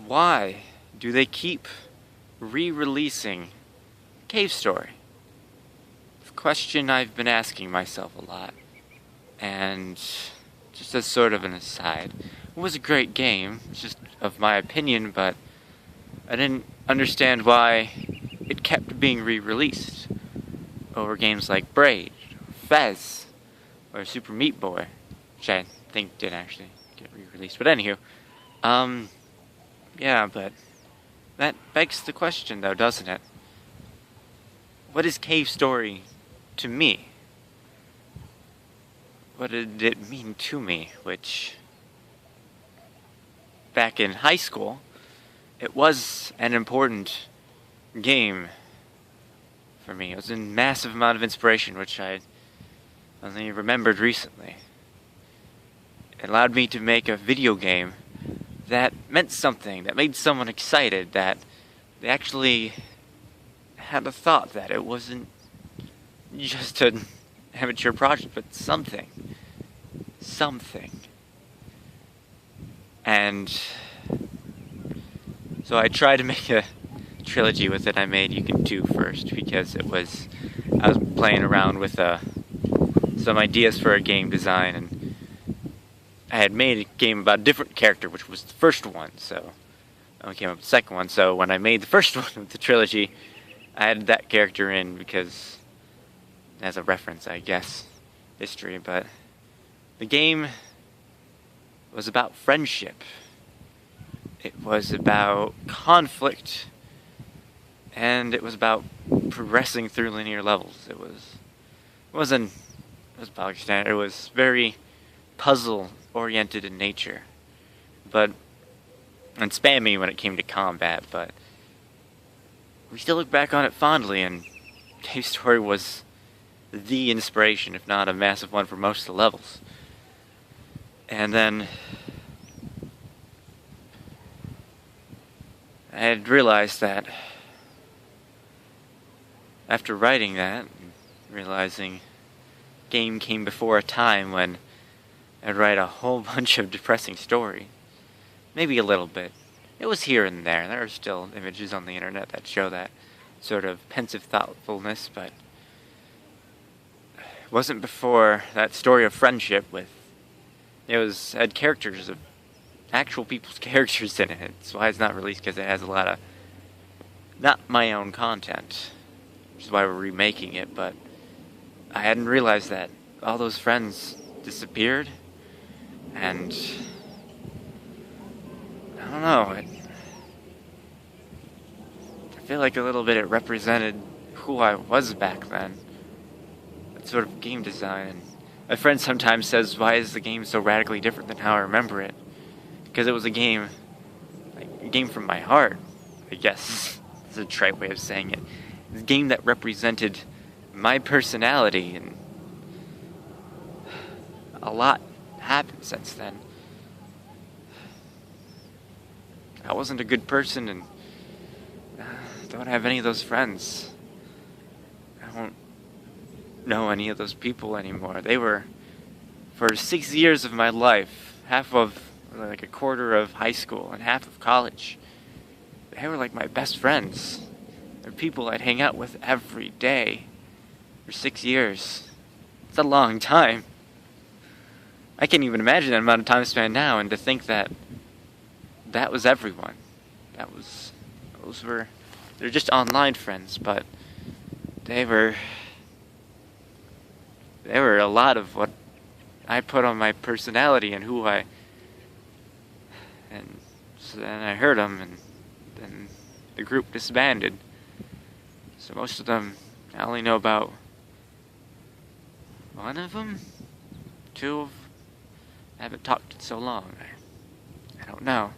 Why do they keep re-releasing Cave Story? It's a question I've been asking myself a lot. And just as sort of an aside, it was a great game, it's just of my opinion, but I didn't understand why it kept being re-released over games like Braid, Fez, or Super Meat Boy, which I think did actually get re-released. But anywho, yeah, but that begs the question though, doesn't it? What is Cave Story to me? What did it mean to me? Which, back in high school, it was an important game for me. It was a massive amount of inspiration, which I only remembered recently. It allowed me to make a video game that meant something, that made someone excited, that they actually had a thought, that it wasn't just an amateur project, but something. And so I tried to make a trilogy with it. I made You Can 2 first, because I was playing around with some ideas for a game design, and I had made a game about a different character, which was the first one, so I only came up with the second one. So when I made the first one of the trilogy, I added that character in because, as a reference, I guess, history. But the game was about friendship. It was about conflict, and it was about progressing through linear levels. It was bog standard. It was very puzzle oriented in nature, and spammy when it came to combat. But we still look back on it fondly, and Cave Story was the inspiration, if not a massive one, for most of the levels. And then I had realized that after writing that, realizing game came before a time when I'd write a whole bunch of depressing stories. Maybe a little bit. It was here and there. There are still images on the internet that show that sort of pensive thoughtfulness, but it wasn't before that story of friendship had characters of actual people's characters in it. That's why it's not released, because it has a lot of not my own content, which is why we're remaking it. But I hadn't realized that all those friends disappeared, and I don't know, I feel like a little bit it represented who I was back then. That sort of game design. And my friend sometimes says, why is the game so radically different than how I remember it? Because it was a game from my heart, I guess. It's a trite way of saying it. It's a game that represented my personality, and a lot happened since then. I wasn't a good person, and don't have any of those friends. I don't know any of those people anymore. They were, for 6 years of my life, half of, like a quarter of high school and half of college, they were like my best friends. They're people I'd hang out with every day for 6 years. It's a long time. I can't even imagine that amount of time spent now, and to think that was everyone. They're just online friends, but they were a lot of what I put on my personality and and so then I heard them, and then the group disbanded. So most of them, I only know about one of them, I haven't talked in so long. I don't know.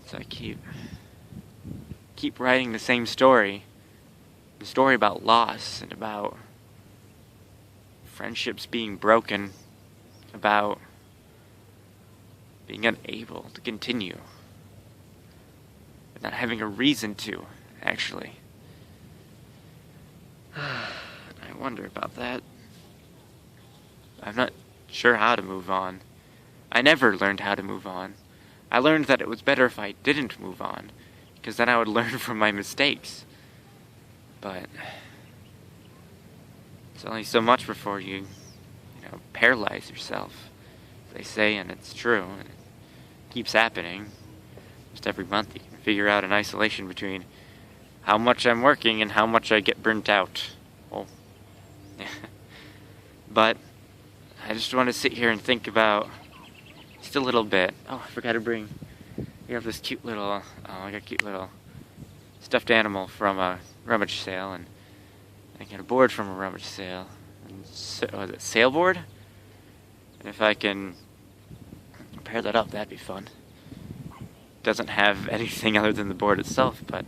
So I keep writing the same story. The story about loss and about friendships being broken, about being unable to continue, but not having a reason to, actually. I wonder about that. I'm not sure how to move on. I never learned how to move on. I learned that it was better if I didn't move on, because then I would learn from my mistakes. But it's only so much before you paralyze yourself, they say, and it's true, and it keeps happening. Just every month you can figure out an isolation between how much I'm working and how much I get burnt out. Well, but I just want to sit here and think about just a little bit. Oh, I forgot to bring, we have this cute little, like a cute little stuffed animal from a rummage sale, and I got a board from a rummage sale. And was it sailboard? And if I can pair that up, that'd be fun. Doesn't have anything other than the board itself, but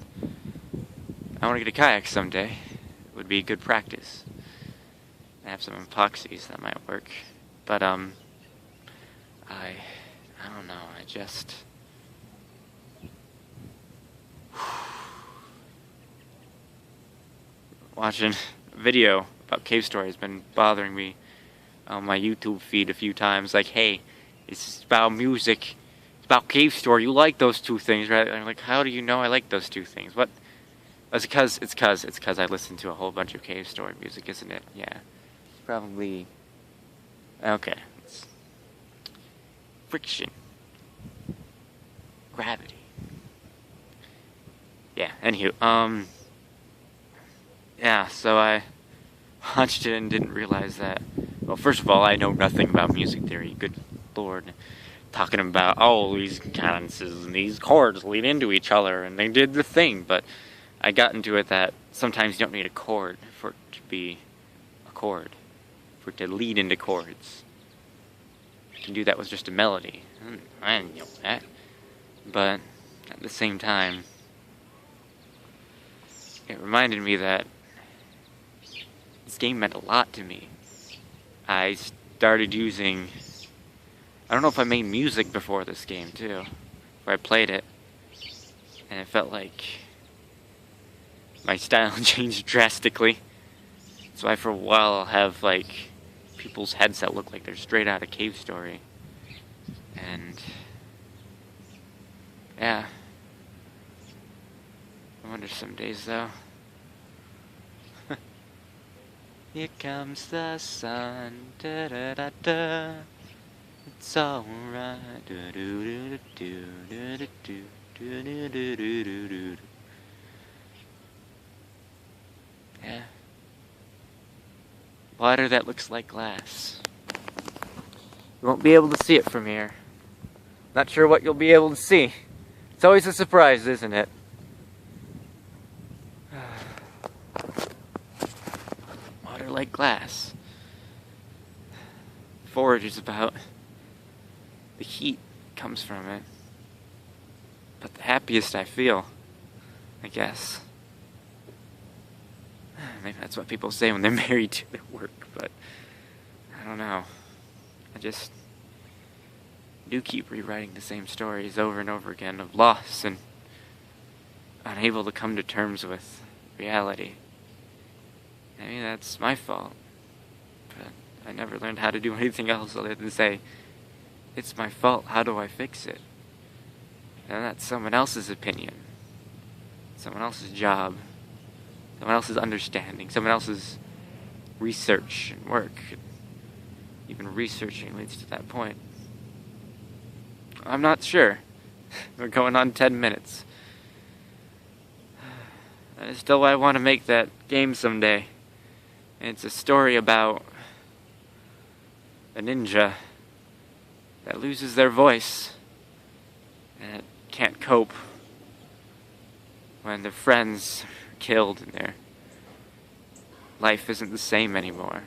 I want to get a kayak someday. It would be good practice. I have some epoxies that might work, but I don't know. I just watching a video about cave story has been bothering me on my YouTube feed a few times. Like, hey, it's about music, it's about cave story. You like those two things, right? I'm like, how do you know I like those two things? What? It's because I listen to a whole bunch of cave story music, isn't it? Yeah, probably. Okay, it's friction, gravity. Yeah. Anywho, yeah. So I watched it and didn't realize that. Well, first of all, I know nothing about music theory. Good lord. Talking about, oh, these cadences and these chords lead into each other, and they did the thing, but I got into it that sometimes you don't need a chord for it to be a chord, for it to lead into chords. You can do that with just a melody. I know that. But at the same time, it reminded me that this game meant a lot to me. I started using, I don't know if I made music before this game too, where I played it, and it felt like my style changed drastically. So I, for a while, I'll have like people's heads that look like they're straight out of Cave Story, and yeah, I wonder some days though. Here comes the sun, da da da da. It's alright, do do do do do do do do do do do do. Yeah. Water that looks like glass. You won't be able to see it from here. Not sure what you'll be able to see. It's always a surprise, isn't it? Water like glass. Forage is about the heat comes from it. But the happiest I feel, I guess. Maybe that's what people say when they're married to their work, but I don't know. I just do keep rewriting the same stories over and over again of loss and unable to come to terms with reality. Maybe that's my fault, but I never learned how to do anything else other than say, it's my fault, how do I fix it? And that's someone else's opinion, someone else's job, someone else's understanding, someone else's research and work. Even researching leads to that point. I'm not sure. We're going on 10 minutes. I still want to make that game someday. And it's a story about a ninja that loses their voice and can't cope when their friends are killed and their life isn't the same anymore.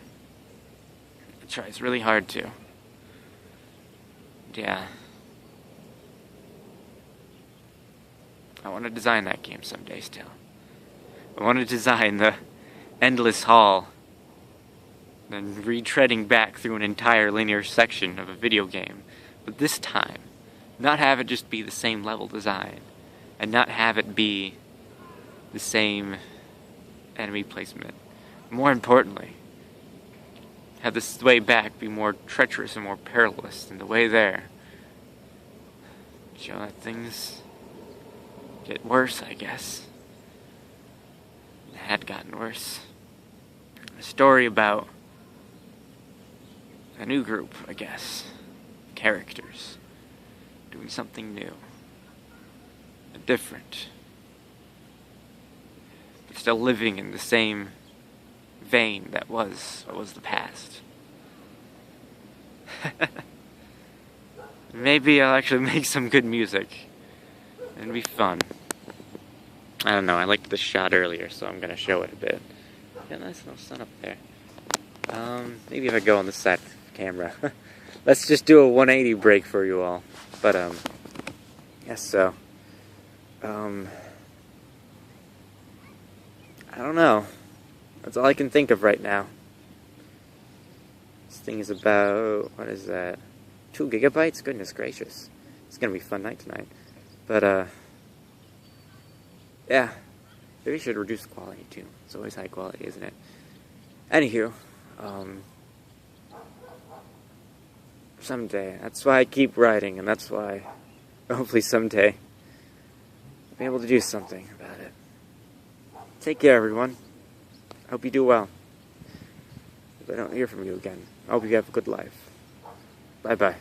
It tries really hard to. Yeah. I want to design that game someday still. I want to design the endless hall, then retreading back through an entire linear section of a video game. But this time, not have it just be the same level design, and not have it be the same enemy placement. More importantly, have the way back be more treacherous and more perilous than the way there. show that things get worse, I guess. It had gotten worse. A story about a new group, I guess. Characters. Doing something new. Different. But still living in the same vein that was the past. Maybe I'll actually make some good music. It'd be fun. I don't know, I liked the shot earlier, so I'm gonna show it a bit. Got a nice little sun up there. Maybe if I go on the side camera. Let's just do a 180 break for you all. But, yes, so. I don't know. That's all I can think of right now. This thing is about, what is that? 2 gigabytes? Goodness gracious. It's gonna be a fun night tonight. But, yeah. Maybe I should reduce the quality too. It's always high quality, isn't it? Anywho, someday. That's why I keep writing, and that's why, hopefully someday, I'll be able to do something about it. Take care, everyone. I hope you do well. If I don't hear from you again, I hope you have a good life. Bye-bye.